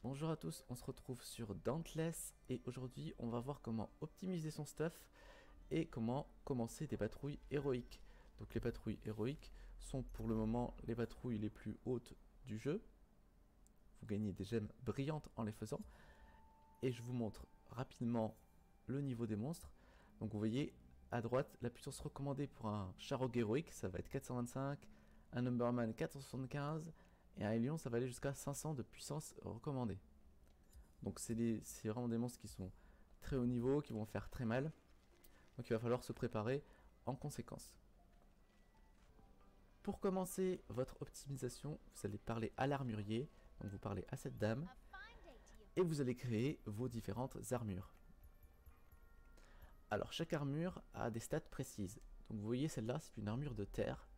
Bonjour à tous, on se retrouve sur Dauntless et aujourd'hui on va voir comment optimiser son stuff et comment commencer des patrouilles héroïques. Donc les patrouilles héroïques sont pour le moment les patrouilles les plus hautes du jeu. Vous gagnez des gemmes brillantes en les faisant. Et je vous montre rapidement le niveau des monstres. Donc vous voyez à droite la puissance recommandée pour un Charog héroïque, ça va être 425, un Numberman 475 et un Hélion ça va aller jusqu'à 500 de puissance recommandée. Donc c'est vraiment des monstres qui sont très haut niveau, qui vont faire très mal. Donc il va falloir se préparer en conséquence. Pour commencer votre optimisation, vous allez parler à l'armurier, donc vous parlez à cette dame, et vous allez créer vos différentes armures. Alors chaque armure a des stats précises. Donc vous voyez celle-là, c'est une armure de terre.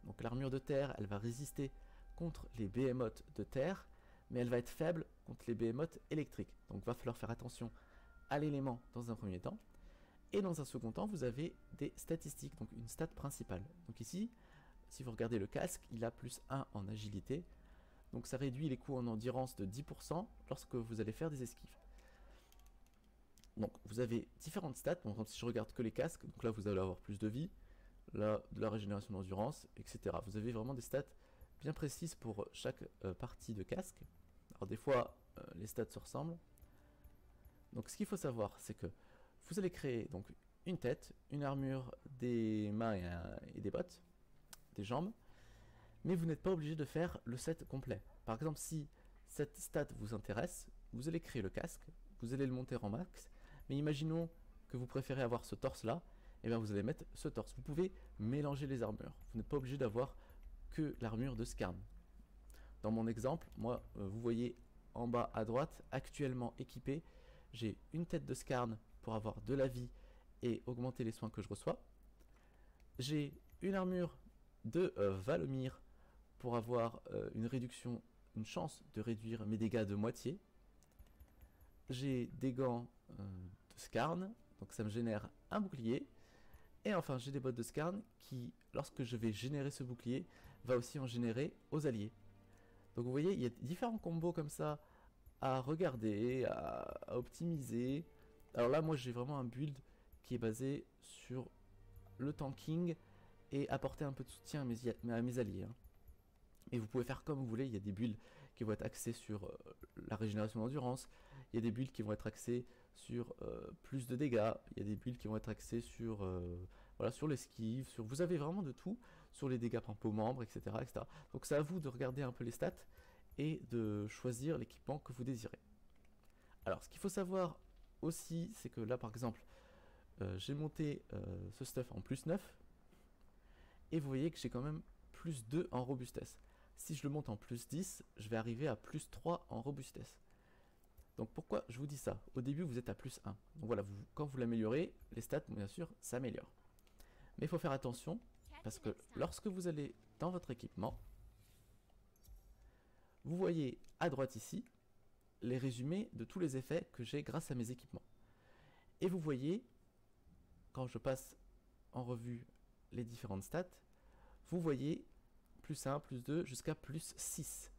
Donc l'armure de terre, elle va résister contre les behemoths de terre, mais elle va être faible contre les behemoths électriques. Donc il va falloir faire attention à l'élément dans un premier temps. Et dans un second temps, vous avez des statistiques, donc une stat principale. Donc ici, si vous regardez le casque, il a plus 1 en agilité. Donc ça réduit les coûts en endurance de 10% lorsque vous allez faire des esquives. Donc vous avez différentes stats, donc si je regarde que les casques, donc là vous allez avoir plus de vie, là de la régénération d'endurance, etc. Vous avez vraiment des stats bien précises pour chaque partie de casque. Alors des fois les stats se ressemblent. Donc ce qu'il faut savoir, c'est que vous allez créer donc une tête, une armure, des mains et des bottes, des jambes, mais vous n'êtes pas obligé de faire le set complet. Par exemple, si cette stat vous intéresse, vous allez créer le casque, vous allez le monter en max, mais imaginons que vous préférez avoir ce torse là, et bien vous allez mettre ce torse. Vous pouvez mélanger les armures, vous n'êtes pas obligé d'avoir que l'armure de Skarn. Dans mon exemple, moi, vous voyez en bas à droite, actuellement équipé, j'ai une tête de Skarn pour avoir de la vie et augmenter les soins que je reçois. J'ai une armure de Valomir pour avoir une chance de réduire mes dégâts de moitié. J'ai des gants de Skarn, donc ça me génère un bouclier. Et enfin j'ai des bottes de Skarn qui, lorsque je vais générer ce bouclier, va aussi en générer aux alliés. Donc vous voyez, il y a différents combos comme ça à regarder, à optimiser. Alors là moi j'ai vraiment un build qui est basé sur le tanking et apporter un peu de soutien à mes alliés. Et vous pouvez faire comme vous voulez, il y a des builds qui vont être axés sur la régénération d'endurance, il y a des builds qui vont être axés sur plus de dégâts, il y a des builds qui vont être axés sur voilà, sur l'esquive, vous avez vraiment de tout, sur les dégâts par peau membre, etc., etc. Donc c'est à vous de regarder un peu les stats et de choisir l'équipement que vous désirez. Alors ce qu'il faut savoir aussi, c'est que là par exemple, j'ai monté ce stuff en plus 9, et vous voyez que j'ai quand même plus 2 en robustesse. Si je le monte en plus 10, je vais arriver à plus 3 en robustesse. Donc pourquoi je vous dis ça? Au début, vous êtes à plus 1. Donc voilà, quand vous l'améliorez, les stats, bien sûr, s'améliorent. Mais il faut faire attention, parce que lorsque vous allez dans votre équipement, vous voyez à droite ici, les résumés de tous les effets que j'ai grâce à mes équipements. Et vous voyez, quand je passe en revue les différentes stats, vous voyez plus 1, plus 2, jusqu'à plus 6.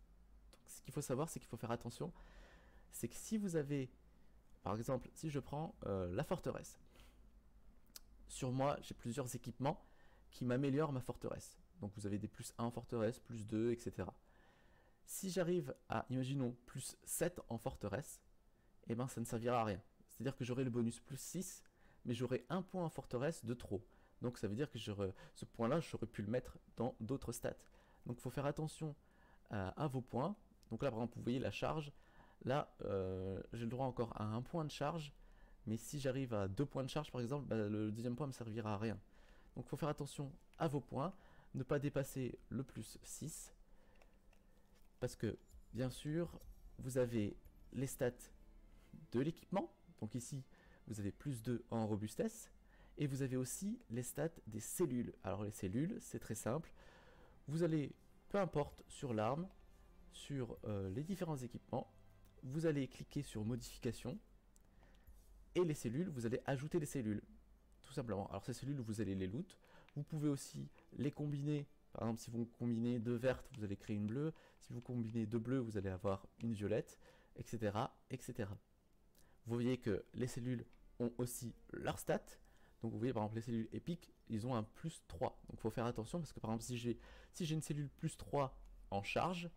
Donc ce qu'il faut savoir, c'est qu'il faut faire attention. C'est que si vous avez, par exemple, si je prends la forteresse, sur moi, j'ai plusieurs équipements qui m'améliorent ma forteresse. Donc vous avez des plus 1 en forteresse, plus 2, etc. Si j'arrive à, imaginons, plus 7 en forteresse, eh ben ça ne servira à rien. C'est-à-dire que j'aurai le bonus plus 6, mais j'aurai un point en forteresse de trop. Donc ça veut dire que ce point-là, j'aurais pu le mettre dans d'autres stats. Donc il faut faire attention à vos points. Donc là, par exemple, vous voyez la charge. Là, j'ai le droit encore à un point de charge. Mais si j'arrive à 2 points de charge, par exemple, bah, le deuxième point ne me servira à rien. Donc il faut faire attention à vos points. Ne pas dépasser le plus 6. Parce que, bien sûr, vous avez les stats de l'équipement. Donc ici, vous avez plus 2 en robustesse. Et vous avez aussi les stats des cellules. Alors les cellules, c'est très simple. Vous allez, peu importe, sur l'arme, sur les différents équipements, vous allez cliquer sur modification. Et les cellules, vous allez ajouter des cellules. Tout simplement. Alors ces cellules, vous allez les loot. Vous pouvez aussi les combiner. Par exemple, si vous combinez 2 vertes, vous allez créer une bleue. Si vous combinez 2 bleues, vous allez avoir une violette. etc., etc. Vous voyez que les cellules ont aussi leur stats. Donc vous voyez par exemple les cellules épiques, ils ont un plus 3. Donc il faut faire attention parce que par exemple si j'ai une cellule plus 3 en charge,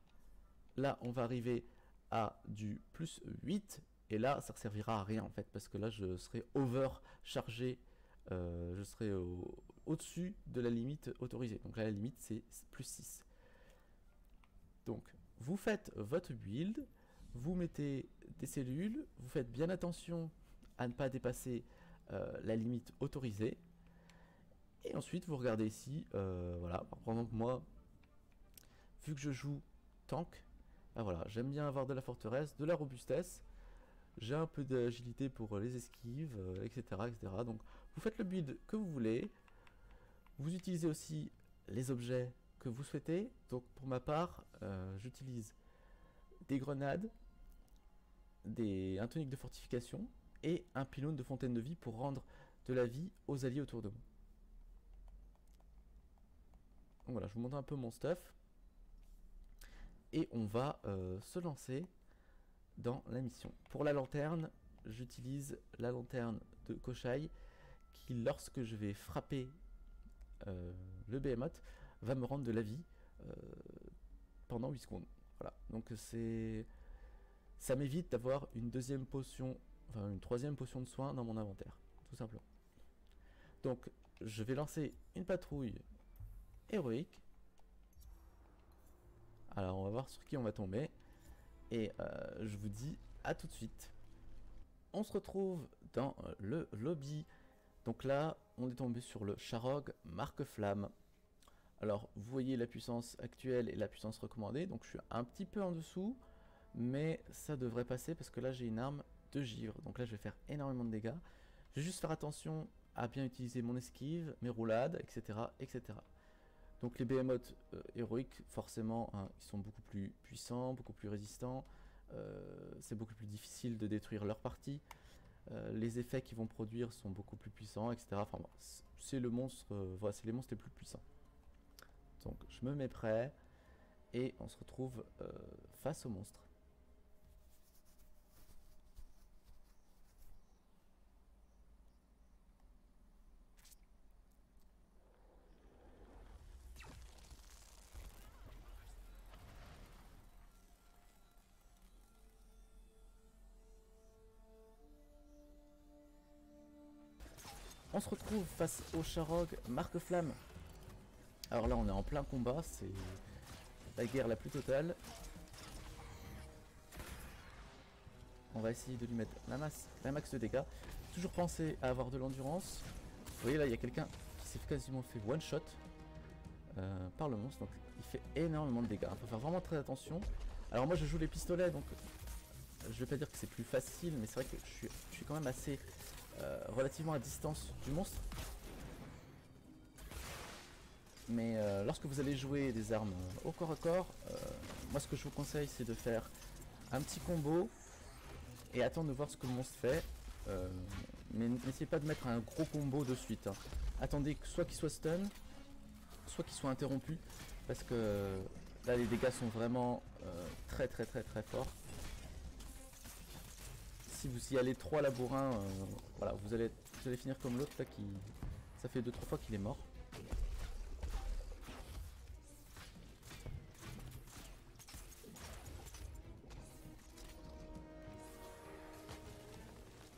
là on va arriver à du plus 8 et là ça ne servira à rien en fait parce que là je serai overchargé, je serai au-dessus de la limite autorisée. Donc là la limite c'est plus 6. Donc vous faites votre build, vous mettez des cellules, vous faites bien attention à ne pas dépasser la limite autorisée. Et ensuite vous regardez ici, voilà, par exemple moi, vu que je joue tank, ben voilà, j'aime bien avoir de la forteresse, de la robustesse, j'ai un peu d'agilité pour les esquives, etc., etc. Donc vous faites le build que vous voulez, vous utilisez aussi les objets que vous souhaitez. Donc pour ma part, j'utilise des grenades, un tonique de fortification et un pylône de fontaine de vie pour rendre de la vie aux alliés autour de moi. Donc voilà, je vous montre un peu mon stuff. Et on va se lancer dans la mission. Pour la lanterne, j'utilise la lanterne de Koshai qui, lorsque je vais frapper le behemoth, va me rendre de la vie pendant 8 secondes. Voilà, donc ça m'évite d'avoir une deuxième potion, enfin une troisième potion de soin dans mon inventaire, tout simplement. Donc je vais lancer une patrouille héroïque. Alors on va voir sur qui on va tomber. Et je vous dis à tout de suite. On se retrouve dans le lobby. Donc là, on est tombé sur le Sharog marque flamme. Alors vous voyez la puissance actuelle et la puissance recommandée. Donc je suis un petit peu en dessous, mais ça devrait passer parce que là j'ai une arme de givre. Donc là je vais faire énormément de dégâts. Je vais juste faire attention à bien utiliser mon esquive, mes roulades, etc. etc. Donc les behemoths héroïques, forcément, hein, ils sont beaucoup plus puissants, beaucoup plus résistants. C'est beaucoup plus difficile de détruire leur partie. Les effets qu'ils vont produire sont beaucoup plus puissants, etc. Enfin bon, c'est le monstre, voilà, c'est les monstres les plus puissants. Donc je me mets prêt et on se retrouve face au monstre. On se retrouve face au Sharog marque flamme. Alors là on est en plein combat, c'est la guerre la plus totale. On va essayer de lui mettre la max de dégâts. Toujours penser à avoir de l'endurance. Vous voyez là il y a quelqu'un qui s'est quasiment fait one shot par le monstre. Donc il fait énormément de dégâts. Il faut faire vraiment très attention. Alors moi je joue les pistolets donc je vais pas dire que c'est plus facile, mais c'est vrai que je suis quand même assez relativement à distance du monstre. Mais lorsque vous allez jouer des armes au corps à corps, moi ce que je vous conseille c'est de faire un petit combo et attendre de voir ce que le monstre fait. Mais n'essayez pas de mettre un gros combo de suite. Hein. Attendez soit qu'il soit stun, soit qu'il soit interrompu, parce que là les dégâts sont vraiment très forts. Si vous y allez 3 labourins, voilà, vous allez finir comme l'autre là qui... Ça fait 2-3 fois qu'il est mort.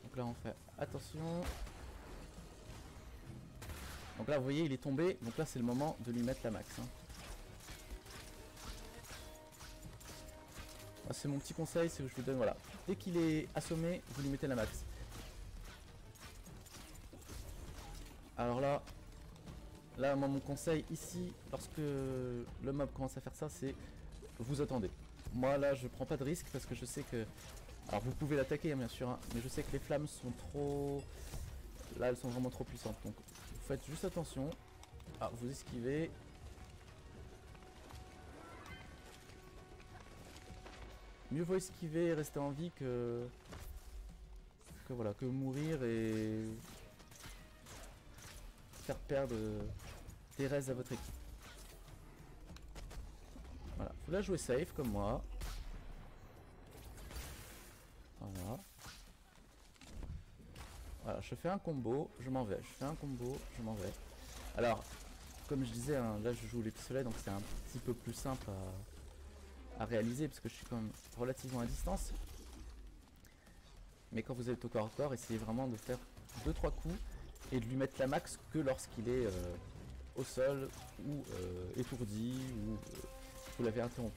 Donc là on fait attention. Donc là vous voyez il est tombé, donc là c'est le moment de lui mettre la max. Hein. C'est mon petit conseil, c'est que je vous donne, voilà. Dès qu'il est assommé, vous lui mettez la max. Alors là moi mon conseil ici, lorsque le mob commence à faire ça, c'est vous attendez. Moi là je prends pas de risque parce que je sais que... Alors vous pouvez l'attaquer bien sûr, hein, mais je sais que les flammes sont trop... Là elles sont vraiment trop puissantes, donc vous faites juste attention. Ah, vous esquivez. Mieux vaut esquiver et rester en vie que voilà, que mourir et faire perdre des restes à votre équipe. Voilà, faut la jouer safe comme moi. je fais un combo, je m'en vais. Je fais un combo, je m'en vais. Alors, comme je disais, hein, là je joue les pistolets, donc c'est un petit peu plus simple à réaliser parce que je suis quand même relativement à distance. Mais quand vous êtes au corps à corps, essayez vraiment de faire 2-3 coups et de lui mettre la max que lorsqu'il est au sol ou étourdi ou vous l'avez interrompu.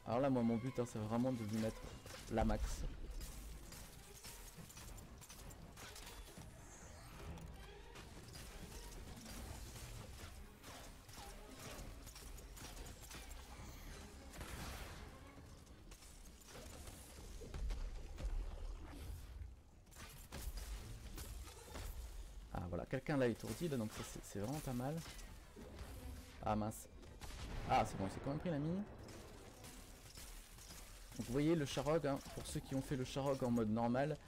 Alors là, moi, mon but, hein, c'est vraiment de lui mettre la max. Ah voilà, quelqu'un l'a étourdi là, donc c'est vraiment pas mal. Ah mince. Ah c'est bon, il s'est quand même pris la mine. Donc vous voyez le Sharog, hein, pour ceux qui ont fait le Sharog en mode normal,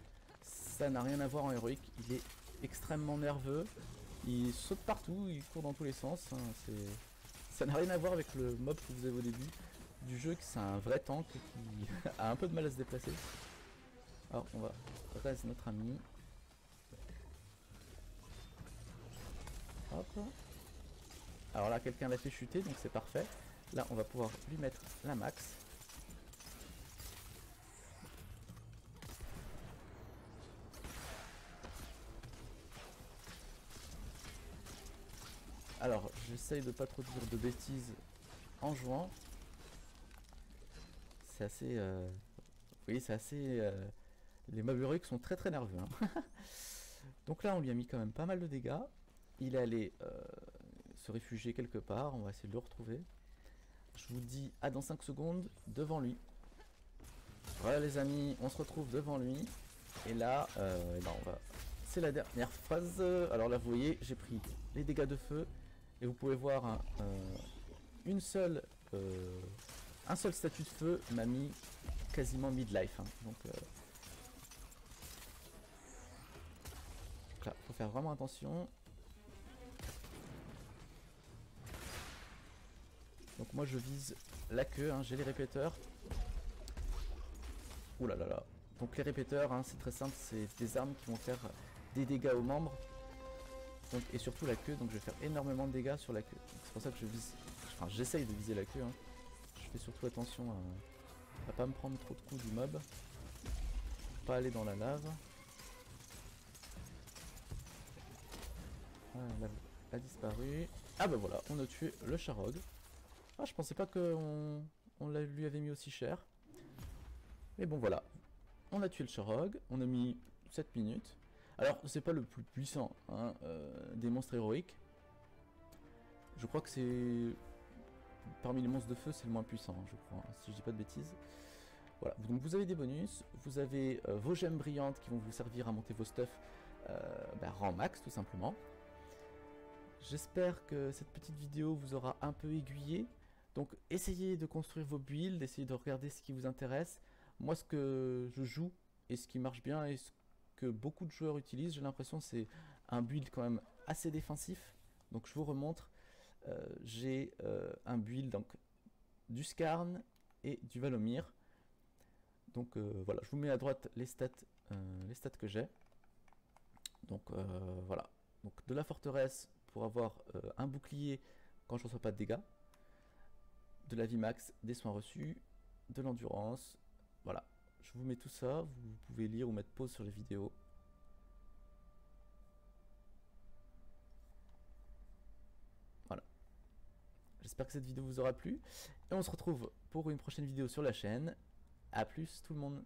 ça n'a rien à voir en héroïque. Il est extrêmement nerveux, il saute partout, il court dans tous les sens. Hein, ça n'a rien à voir avec le mob que vous avez au début du jeu, qui c'est un vrai tank qui a un peu de mal à se déplacer. Alors on va raise notre ami. Hop. Alors là quelqu'un l'a fait chuter, donc c'est parfait. Là on va pouvoir lui mettre la max. Alors j'essaye de pas trop dire de bêtises en jouant. C'est assez... Vous voyez, c'est assez... Les mobs héroïques sont très très nerveux. Hein. Donc là on lui a mis quand même pas mal de dégâts. Il est allé se réfugier quelque part, on va essayer de le retrouver. Je vous dis à dans 5 secondes, devant lui. Voilà les amis, on se retrouve devant lui. Et là, ben on va... c'est la dernière phase. Alors là vous voyez, j'ai pris les dégâts de feu. Et vous pouvez voir hein, un seul statut de feu m'a mis quasiment midlife. Hein. Donc là, faut faire vraiment attention. Donc moi je vise la queue, hein, j'ai les répéteurs. Ouh là là là. Donc les répéteurs, hein, c'est très simple, c'est des armes qui vont faire des dégâts aux membres. Donc, et surtout la queue, donc je vais faire énormément de dégâts sur la queue. C'est pour ça que je vise, enfin j'essaye de viser la queue. Hein. Je fais surtout attention à pas me prendre trop de coups du mob. Pas aller dans la lave. Ah, la lave a disparu. Ah bah voilà, on a tué le Sharog. Ah, je pensais pas qu'on lui avait mis aussi cher. Mais bon voilà, on a tué le Sharog, on a mis 7 minutes. Alors c'est pas le plus puissant hein, des monstres héroïques. Je crois que c'est... Parmi les monstres de feu c'est le moins puissant, je crois, hein, si je dis pas de bêtises. Voilà, donc vous avez des bonus, vous avez vos gemmes brillantes qui vont vous servir à monter vos stuff rang max tout simplement. J'espère que cette petite vidéo vous aura un peu aiguillé. Donc essayez de construire vos builds, essayez de regarder ce qui vous intéresse. Moi ce que je joue et ce qui marche bien et ce que beaucoup de joueurs utilisent, j'ai l'impression c'est un build quand même assez défensif. Donc je vous remontre, j'ai un build donc, du Skarn et du Valomir. Donc voilà, je vous mets à droite les stats que j'ai. Donc voilà, donc de la forteresse pour avoir un bouclier quand je ne reçois pas de dégâts, de la vie max, des soins reçus, de l'endurance, voilà. Je vous mets tout ça, vous pouvez lire ou mettre pause sur les vidéos. Voilà. J'espère que cette vidéo vous aura plu. Et on se retrouve pour une prochaine vidéo sur la chaîne. A plus tout le monde.